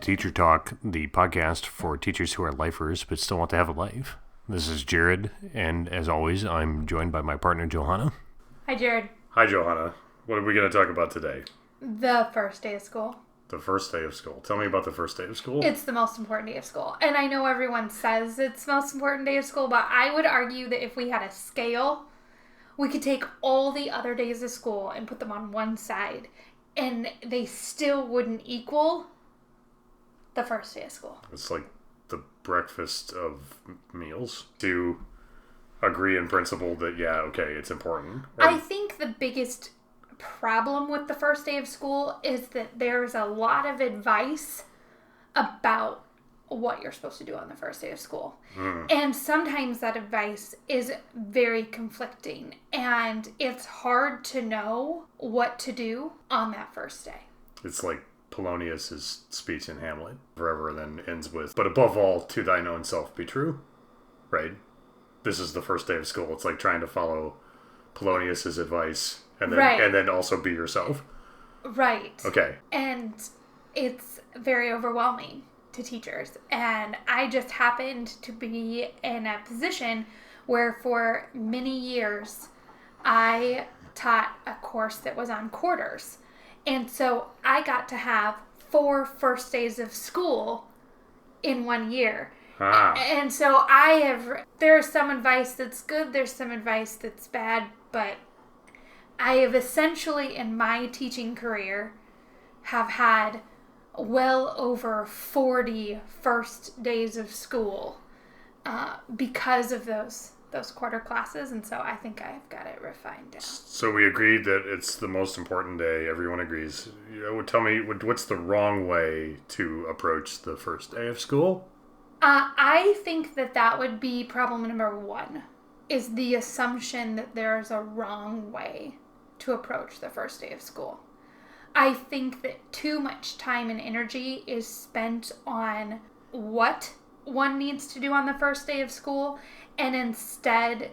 Teacher Talk, the podcast for teachers who are lifers but still want to have a life. This is Jared, and as always, I'm joined by my partner, Johanna. Hi, Jared. Hi, Johanna. What are we going to talk about today? The first day of school. The first day of school. Tell me about the first day of school. It's the most important day of school. And I know everyone says it's the most important day of school, but I would argue that if we had a scale, we could take all the other days of school and put them on one side, and they still wouldn't equal the first day of school. It's like the breakfast of meals. To agree in principle that, yeah, okay, it's important. I think the biggest problem with the first day of school is that there's a lot of advice about what you're supposed to do on the first day of school. And sometimes that advice is very conflicting, and it's hard to know what to do on that first day. It's like Polonius's speech in Hamlet, forever then ends with, "But above all, to thine own self be true," right? This is the first day of school. It's like trying to follow Polonius's advice and then and then also be yourself. Right. Okay. And it's very overwhelming to teachers. And I just happened to be in a position where for many years I taught a course that was on quarters. And so I got to have 4 first days of school in 1 year. And so there's some advice that's good, there's some advice that's bad, but I have essentially in my teaching career have had well over 40 first days of school because of those quarter classes, and so I think I've got it refined down. So we agreed that it's the most important day. Everyone agrees. Tell me, what's the wrong way to approach the first day of school? I think that would be problem number 1, is the assumption that there's a wrong way to approach the first day of school. I think that too much time and energy is spent on what one needs to do on the first day of school, and instead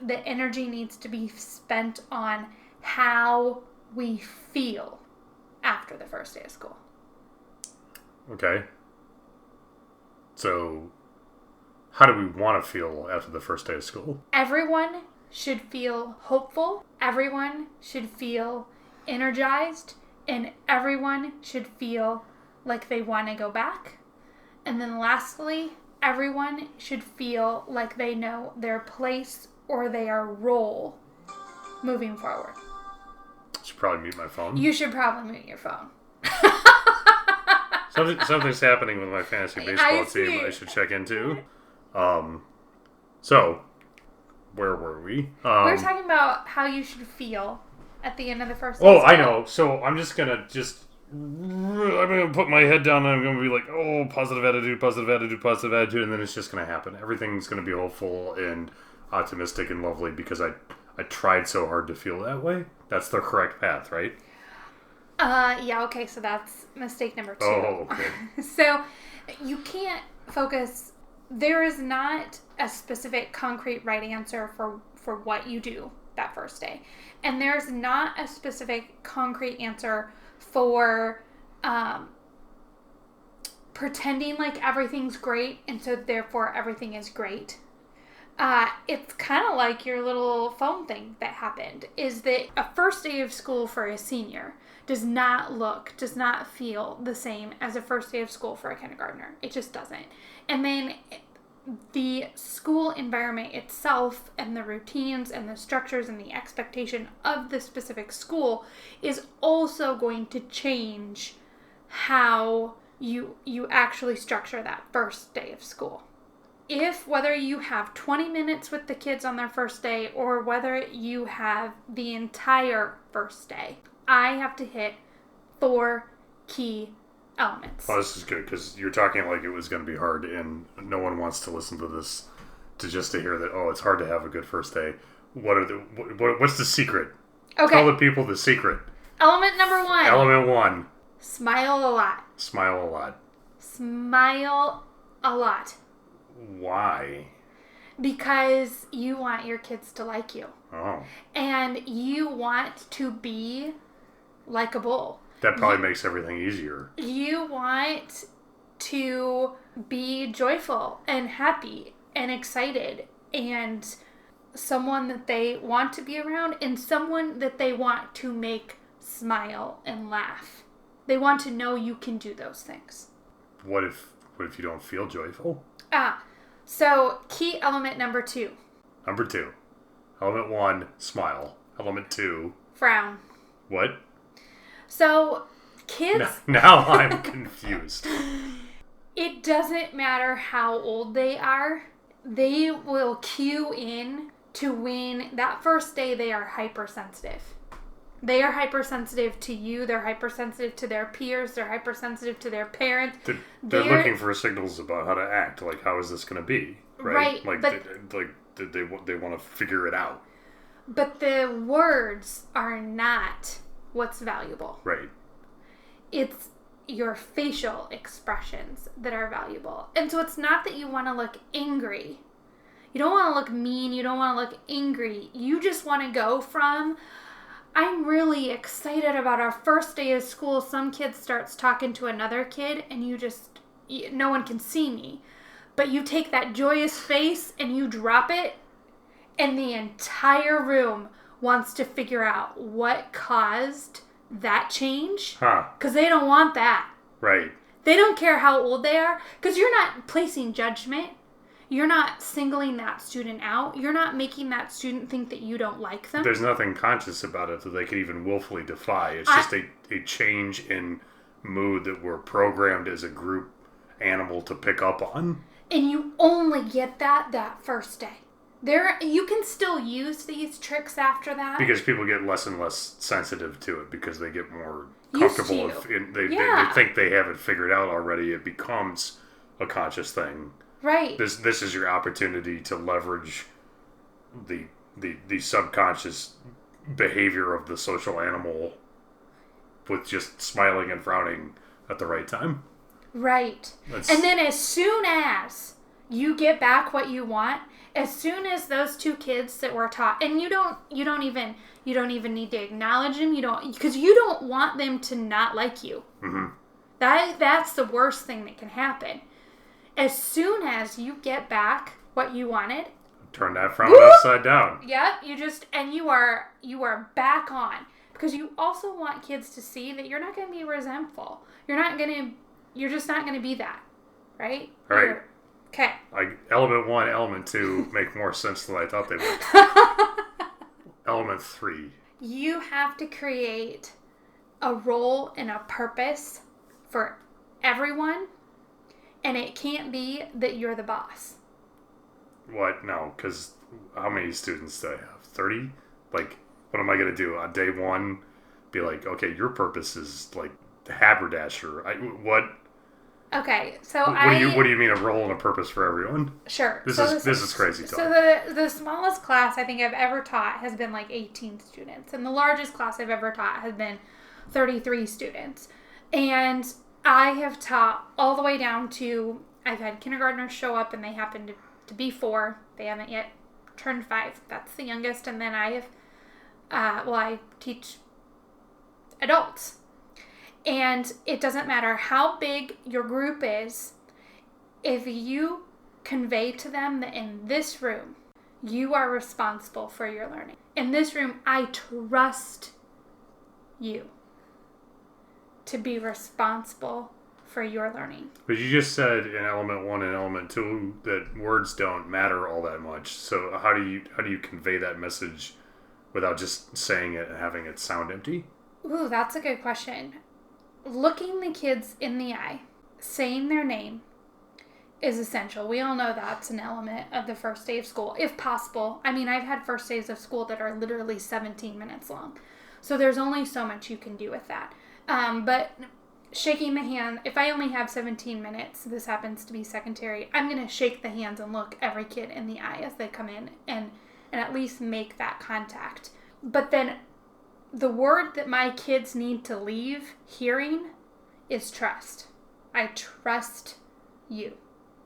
the energy needs to be spent on how we feel after the first day of school. Okay. So, how do we want to feel after the first day of school? Everyone should feel hopeful. Everyone should feel energized. And everyone should feel like they want to go back. And then lastly, everyone should feel like they know their place or their role moving forward. I should probably mute my phone. You should probably mute your phone. Something's happening with my fantasy baseball team I should check into. So, where were we? We're talking about how you should feel at the end of the first day. Oh, I know. So I'm just going to I'm going to put my head down and I'm going to be like, oh, positive attitude, positive attitude, positive attitude, and then it's just going to happen. Everything's going to be hopeful and optimistic and lovely because I tried so hard to feel that way. That's the correct path, right? Yeah, okay, so that's mistake number 2. Oh, okay. So you can't focus. There is not a specific concrete right answer for what you do that first day. And there's not a specific concrete answer for pretending like everything's great and so therefore everything is great. It's kind of like your little phone thing that happened, is that a first day of school for a senior does not feel the same as a first day of school for a kindergartner. It just doesn't. And then the school environment itself and the routines and the structures and the expectation of the specific school is also going to change how you actually structure that first day of school. Whether you have 20 minutes with the kids on their first day or whether you have the entire first day, I have to hit 4 key elements. Oh, this is good because you're talking like it was going to be hard, and no one wants to listen to this to hear that. Oh, it's hard to have a good first day. What's the secret? Okay. Tell the people the secret. Element number 1. Element 1. Smile a lot. Smile a lot. Smile a lot. Why? Because you want your kids to like you. Oh. And you want to be likable. That probably makes everything easier. You want to be joyful and happy and excited and someone that they want to be around and someone that they want to make smile and laugh. They want to know you can do those things. What if you don't feel joyful? So key element number 2. Number 2. Element 1, smile. Element 2, frown. What? So kids... Now I'm confused. It doesn't matter how old they are. They will cue in to when that first day they are hypersensitive. They are hypersensitive to you. They're hypersensitive to their peers. They're hypersensitive to their parents. They're looking for signals about how to act. Like, how is this going to be? Right. Like, they want to figure it out. But the words are not what's valuable. Right. It's your facial expressions that are valuable. And so it's not that you want to look angry. You don't want to look mean. You don't want to look angry. You just want to go from, I'm really excited about our first day of school. Some kid starts talking to another kid and no one can see me. But you take that joyous face and you drop it and the entire room wants to figure out what caused that change. Because they don't want that. Right. They don't care how old they are. Because you're not placing judgment. You're not singling that student out. You're not making that student think that you don't like them. There's nothing conscious about it that they could even willfully defy. It's just a change in mood that we're programmed as a group animal to pick up on. And you only get that first day. You can still use these tricks after that. Because people get less and less sensitive to it because they get more comfortable. They think they have it figured out already. It becomes a conscious thing. Right. This is your opportunity to leverage the subconscious behavior of the social animal with just smiling and frowning at the right time. Right. And then as soon as you get back what you want, as soon as those two kids that were taught, and you don't even need to acknowledge them, because you don't want them to not like you. Mm-hmm. That's the worst thing that can happen. As soon as you get back what you wanted, turn that frown upside down. Yep, you are back on, because you also want kids to see that you're not going to be resentful. You're just not going to be that, right? All right. Okay. Like element 1, element 2 make more sense than I thought they would. Element 3. You have to create a role and a purpose for everyone, and it can't be that you're the boss. What? No, because how many students do I have? 30? Like, what am I going to do on day 1? Be like, okay, your purpose is like the haberdasher. What? Okay, so what do you mean a role and a purpose for everyone? Sure. This is crazy talk. So the smallest class I think I've ever taught has been like 18 students, and the largest class I've ever taught has been 33 students. And I have taught all the way down to, I've had kindergartners show up and they happen to be 4. They haven't yet turned 5. That's the youngest. And then I teach adults. And it doesn't matter how big your group is, if you convey to them that in this room, you are responsible for your learning. In this room, I trust you to be responsible for your learning. But you just said in element 1 and element 2 that words don't matter all that much. So how do you convey that message without just saying it and having it sound empty? Ooh, that's a good question. Looking the kids in the eye, saying their name is essential. We all know that's an element of the first day of school, if possible. I mean, I've had first days of school that are literally 17 minutes long. So there's only so much you can do with that. But shaking the hand, if I only have 17 minutes, this happens to be secondary, I'm going to shake the hands and look every kid in the eye as they come in and at least make that contact. But then the word that my kids need to leave hearing is trust. I trust you.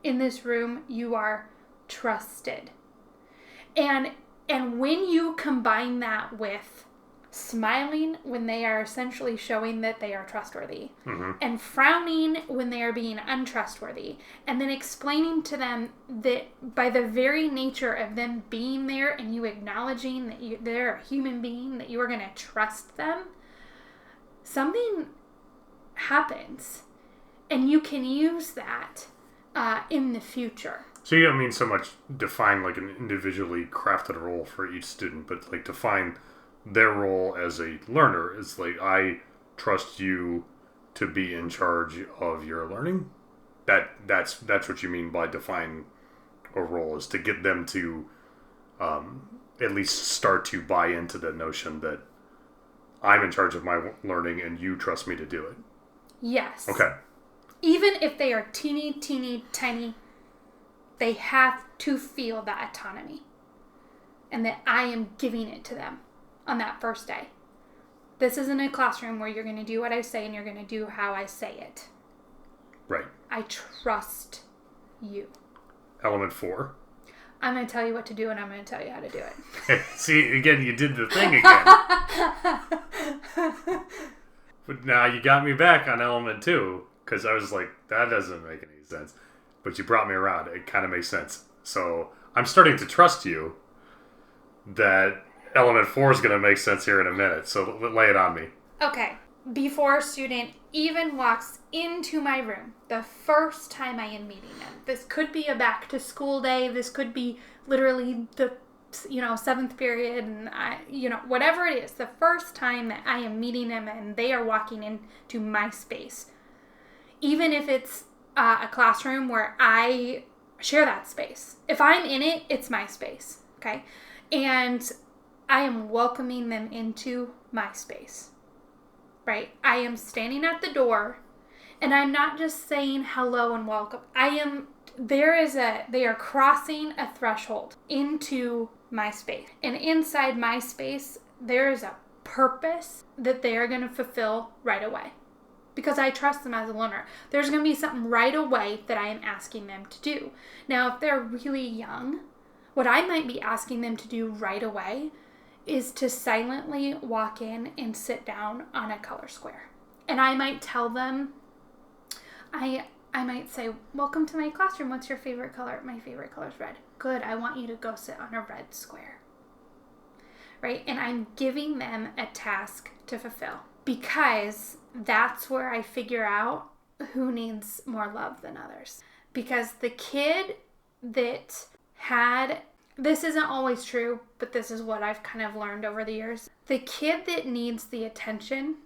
In this room, you are trusted. And when you combine that with smiling when they are essentially showing that they are trustworthy, Mm-hmm. and frowning when they are being untrustworthy, and then explaining to them that by the very nature of them being there and you acknowledging that they're a human being, that you are going to trust them, something happens. And you can use that in the future. So you don't mean so much define like an individually crafted role for each student, but like define their role as a learner. It's like, I trust you to be in charge of your learning. That's what you mean by define a role, is to get them to at least start to buy into the notion that I'm in charge of my learning and you trust me to do it. Yes. Okay. Even if they are teeny, teeny, tiny, they have to feel that autonomy. And that I am giving it to them on that first day. This isn't a classroom where you're going to do what I say and you're going to do how I say it. Right. I trust you. Element 4. I'm going to tell you what to do and I'm going to tell you how to do it. See, again, you did the thing again. But now you got me back on element 2. Because I was like, that doesn't make any sense. But you brought me around. It kind of makes sense. So I'm starting to trust you that element 4 is going to make sense here in a minute. So lay it on me. Okay. Before a student even walks into my room, the first time I am meeting them, this could be a back to school day. This could be literally the 7th period, and whatever it is, the first time that I am meeting them and they are walking into my space. Even if it's a classroom where I share that space. If I'm in it, it's my space, okay? And I am welcoming them into my space, right? I am standing at the door, and I'm not just saying hello and welcome. They are crossing a threshold into my space. And inside my space, there is a purpose that they are going to fulfill right away. Because I trust them as a learner. There's going to be something right away that I am asking them to do. Now, if they're really young, what I might be asking them to do right away is to silently walk in and sit down on a color square. And I might tell them, I might say, welcome to my classroom. What's your favorite color? My favorite color is red. Good. I want you to go sit on a red square. Right? And I'm giving them a task to fulfill. Because that's where I figure out who needs more love than others. Because the kid that this isn't always true, but this is what I've kind of learned over the years. The kid that needs the attention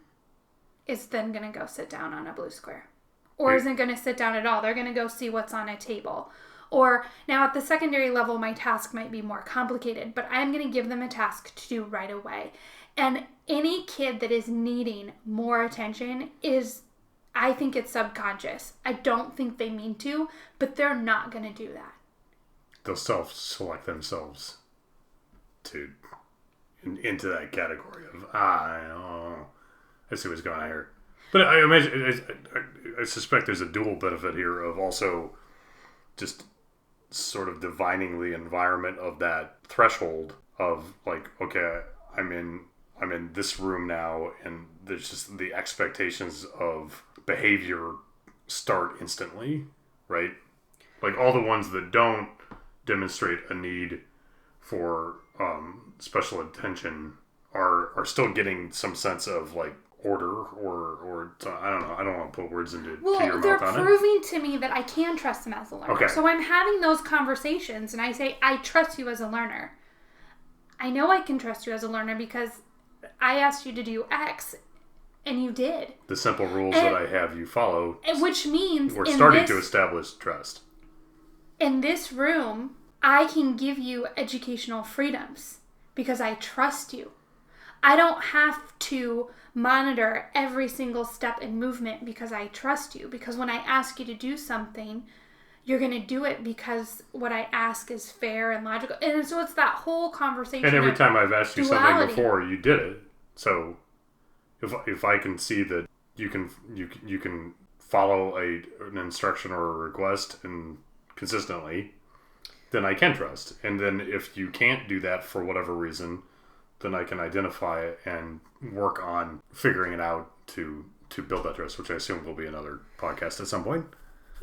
is then going to go sit down on a blue square. Or isn't going to sit down at all. They're going to go see what's on a table. Or now at the secondary level, my task might be more complicated, but I'm going to give them a task to do right away. And any kid that is needing more attention I think it's subconscious. I don't think they mean to, but they're not going to do that. They'll self-select themselves into that category of, I see what's going on here. But I imagine, I suspect there's a dual benefit here of also just sort of divining the environment of that threshold of like, okay, I'm in this room now, and there's just the expectations of behavior start instantly, right? Like all the ones that don't demonstrate a need for special attention are still getting some sense of like order or I don't know. I don't want to put words to your mouth on it. Well, they're proving to me that I can trust them as a learner. Okay. So I'm having those conversations, and I say, I trust you as a learner. I know I can trust you as a learner because I asked you to do X, and you did. The simple rules that I have you follow. Which means we're starting to establish trust. In this room, I can give you educational freedoms because I trust you. I don't have to monitor every single step and movement because I trust you. Because when I ask you to do something, you're going to do it because what I ask is fair and logical. And so it's that whole conversation. And every time I've asked you duality. something before, you did it. So if I can see that you can follow an instruction or a request and consistently, then I can trust. And then if you can't do that for whatever reason, then I can identify it and work on figuring it out to build that trust, which I assume will be another podcast at some point.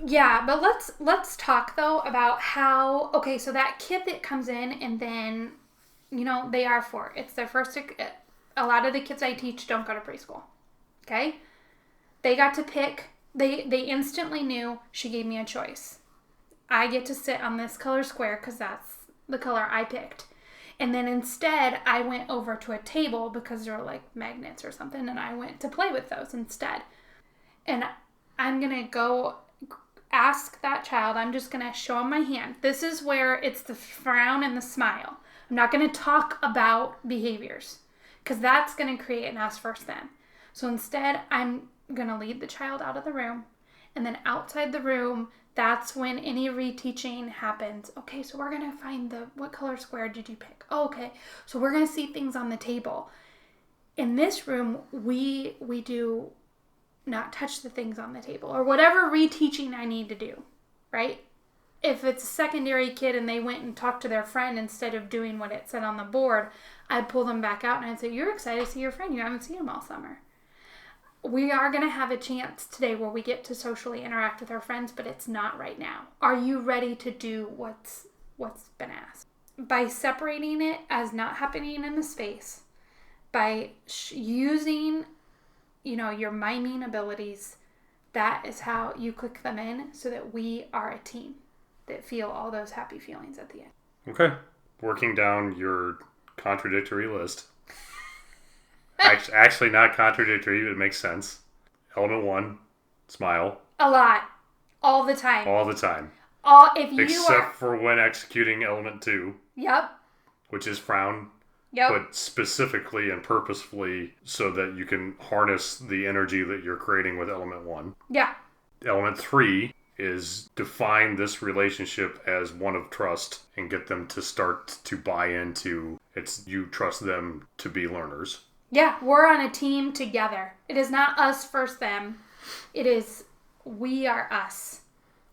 Yeah, but let's talk though about how, okay, so that kid that comes in and then, they are 4. It's their first, a lot of the kids I teach don't go to preschool. Okay? They got to pick, they instantly knew she gave me a choice. I get to sit on this color square because that's the color I picked. And then instead, I went over to a table because there were like magnets or something, and I went to play with those instead. And I'm going to go ask that child, I'm just going to show him my hand. This is where it's the frown and the smile. I'm not going to talk about behaviors because that's going to create an us versus them. So instead, I'm going to lead the child out of the room, and then outside the room, that's when any reteaching happens. Okay, so we're going to find what color square did you pick? Oh, okay, so we're going to see things on the table. In this room, we do not touch the things on the table or whatever reteaching I need to do, right? If it's a secondary kid and they went and talked to their friend instead of doing what it said on the board, I'd pull them back out and I'd say, you're excited to see your friend. You haven't seen him all summer. We are going to have a chance today where we get to socially interact with our friends, but it's not right now. Are you ready to do what's been asked? By separating it as not happening in the space, by using, your miming abilities, that is how you click them in so that we are a team that feel all those happy feelings at the end. Okay. Working down your contradictory list. Actually not contradictory, it makes sense. Element 1, smile. A lot. All the time. All the time. Except for when executing element 2. Yep. Which is frown. Yep. But specifically and purposefully so that you can harness the energy that you're creating with element 1. Yeah. Element 3 is define this relationship as one of trust and get them to start to buy into you trust them to be learners. Yeah, we're on a team together. It is not us versus them. It is we are us.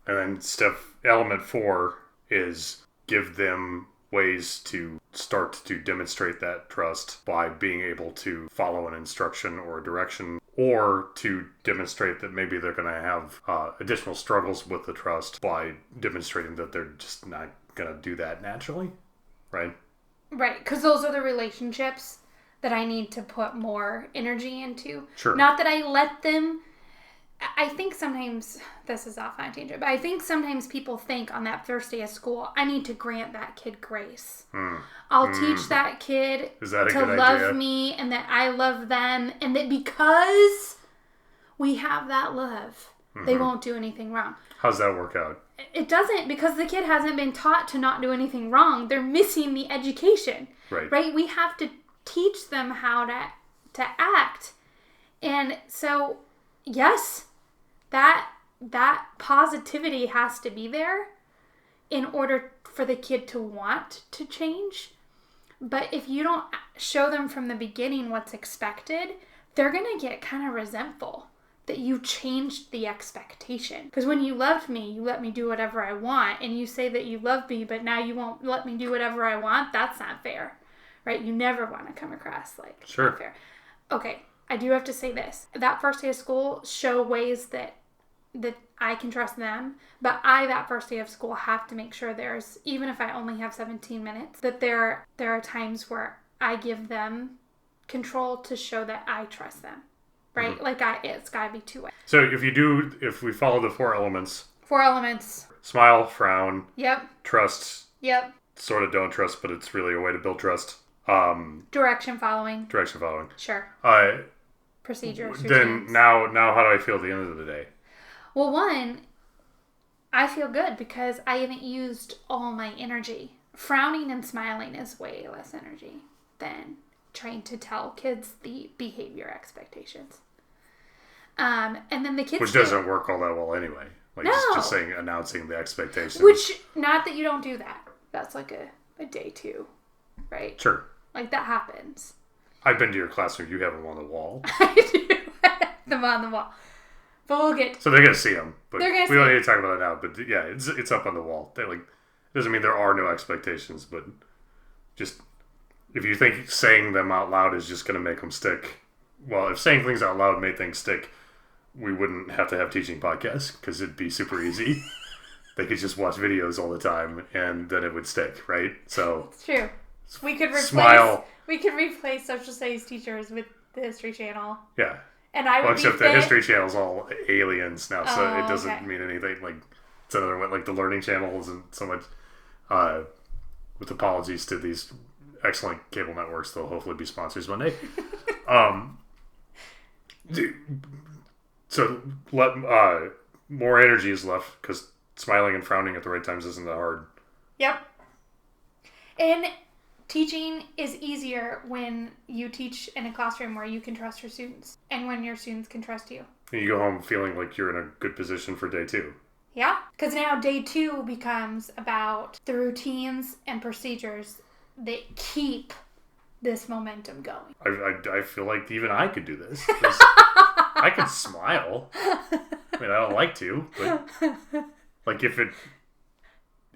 And then element 4 is give them ways to start to demonstrate that trust by being able to follow an instruction or a direction, or to demonstrate that maybe they're going to have additional struggles with the trust by demonstrating that they're just not going to do that naturally, right? Right, because those are the relationships that I need to put more energy into. Sure. Not that I let them. I think sometimes, this is off on a tangent, but I think sometimes people think on that first day of school, I need to grant that kid grace. I'll teach that kid to love me and that I love them, and that because we have that love, they won't do anything wrong. How's that work out? It doesn't, because the kid hasn't been taught to not do anything wrong. They're missing the education. Right? We have to teach them how to act. And so, yes, that positivity has to be there in order for the kid to want to change. But if you don't show them from the beginning what's expected, they're going to get kind of resentful that you changed the expectation. Because when you loved me, you let me do whatever I want. And you say that you love me, but now you won't let me do whatever I want. That's not fair. Right? You never want to come across like not fair. Okay, I do have to say this. That first day of school, show ways that I can trust them, but that first day of school, have to make sure there's, even if I only have 17 minutes, that there are times where I give them control to show that I trust them, right? It's gotta be two ways. So if we follow the 4 elements. 4 elements. Smile, frown. Yep. Trust. Yep. Sort of don't trust, but it's really a way to build trust. Direction following. Sure. Procedures. Then now how do I feel at the end of the day? Well, one, I feel good because I haven't used all my energy. Frowning and smiling is way less energy than trying to tell kids the behavior expectations. And then the kids... Which doesn't work all that well anyway. Just saying, announcing the expectations. Which, not that you don't do that. That's like a day 2, right? Sure. That happens. I've been to your classroom. You have them on the wall. I do. I have them on the wall. But we'll get... So they're going to see them. But we don't need to talk about it now. But yeah, it's up on the wall. It doesn't mean there are no expectations, but just if you think saying them out loud is just going to make them stick, well, if saying things out loud made things stick, we wouldn't have to have teaching podcasts because it'd be super easy. They could just watch videos all the time and then it would stick, right? So it's true. We could replace social studies teachers with the History Channel. Yeah. And I would well, except the History Channel's all aliens now, so it doesn't mean anything. Like, it's another one. Like, the Learning Channel isn't so much. With apologies to these excellent cable networks, they'll hopefully be sponsors one day. So more energy is left because smiling and frowning at the right times isn't that hard. Yep. And teaching is easier when you teach in a classroom where you can trust your students and when your students can trust you. And you go home feeling like you're in a good position for day 2. Yeah, because now day 2 becomes about the routines and procedures that keep this momentum going. I feel like even I could do this. I can smile. I mean, I don't like to, but like if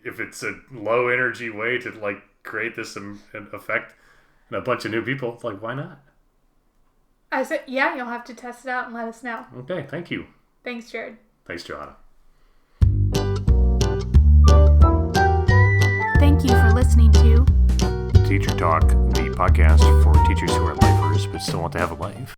it's a low energy way to like create this effect in a bunch of new people, like why not? I said, yeah, you'll have to test it out and let us know. Okay, thank you. Thanks, Jared. Thanks, Johanna. Thank you for listening to Teacher Talk, the podcast for teachers who are lifers but still want to have a life.